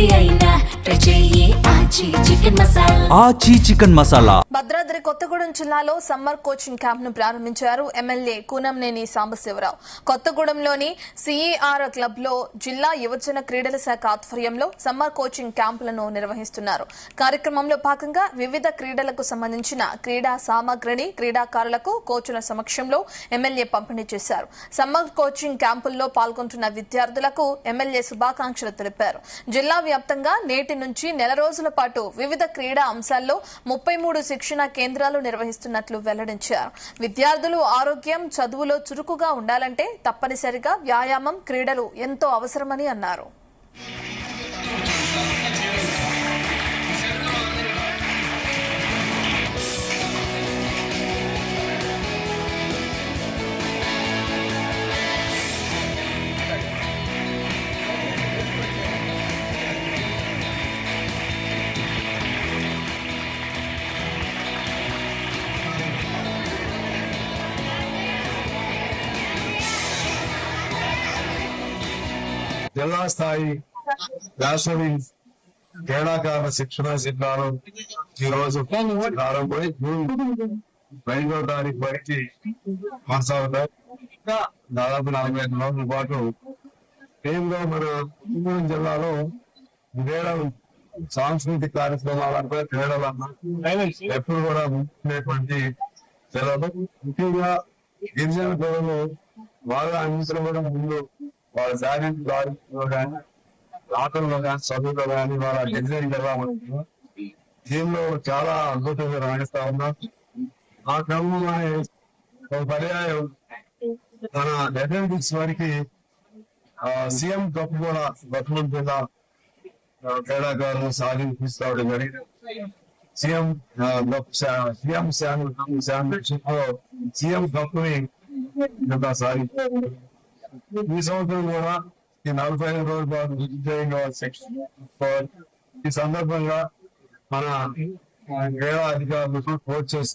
ఏది అయినా ట్రై చెయ్యి ఆచి చికెన్ మసాలా. భద్రాద్రి కొత్తగూడెం జిల్లాలో సమ్మర్ కోచింగ్ క్యాంప్ ను ప్రారంభించారు ఎమ్మెల్యే కూనంనేని సాంబశివరావు. కొత్తగూడెంలోని సిఈఆర్ క్లబ్ లో జిల్లా యువజన క్రీడల శాఖ ఆధ్వర్యంలో సమ్మర్ కోచింగ్ క్యాంపులను నిర్వహిస్తున్నారు. కార్యక్రమంలో భాగంగా వివిధ క్రీడలకు సంబంధించిన క్రీడా సామగ్రిని క్రీడాకారులకు కోచుల సమక్షంలో ఎమ్మెల్యే పంపిణీ చేశారు. సమ్మర్ కోచింగ్ క్యాంపుల్లో పాల్గొంటున్న విద్యార్థులకు ఎమ్మెల్యే శుభాకాంక్షలు తెలిపారు. జిల్లా వ్యాప్తంగా నేటి నుంచి నెల రోజుల పాటు వివిధ క్రీడా అంశాల్లో 33 శిక్షణ కేంద్రాలు నిర్వహిస్తున్నట్లు వెల్లడించారు. విద్యార్థులు ఆరోగ్యం, చదువులో చురుకుగా ఉండాలంటే తప్పనిసరిగా వ్యాయామం, క్రీడలు ఎంతో అవసరమని అన్నారు. జిల్లా స్థాయి వేసవి క్రీడాకారుల శిక్షణ శిబిరాలు ఈ రోజు ప్రారంభమై జూన్ 5వ తారీఖు వరకు కొనసాగుతాయి. దాదాపు 45 రోజుల పాటు టీంలో మన కొత్తగూడెం జిల్లాలో క్రీడలు, సాంస్కృతిక కార్యక్రమాలపై క్రీడలన్నా ఎప్పుడు కూడా ఉండేటువంటి జిల్లాలో ముఖ్యంగా గిరిజన పిల్లలు బాగా అందించడం కూడా ముందు వాళ్ళ శారీరక ఆరోగ్యంలో కానీ, ఆటల్లో కానీ, చదువులో కానీ వాళ్ళ డిజైన్ ఎలా ఉంటుందో దీనిలో చాలా అద్భుతంగా రాణిస్తా ఉన్నాం. ఆ క్రమంలో ఒక పర్యాయం తన అథ్లెటిక్స్ వారికి సీఎం కప్ కూడా కొత్తగూడెం జిల్లా క్రీడాకారులు సాధించడం జరిగింది. సీఎం కప్ ని సాధించారు. ఈ సంవత్సరం కూడా ఈ 45 రోజుల పాటు విజయంగా ఈ సందర్భంగా మన క్రీడా అధికారులకు కోచెస్